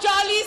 40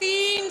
3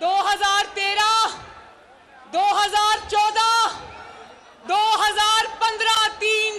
2013، 2014، 2015، 3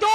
2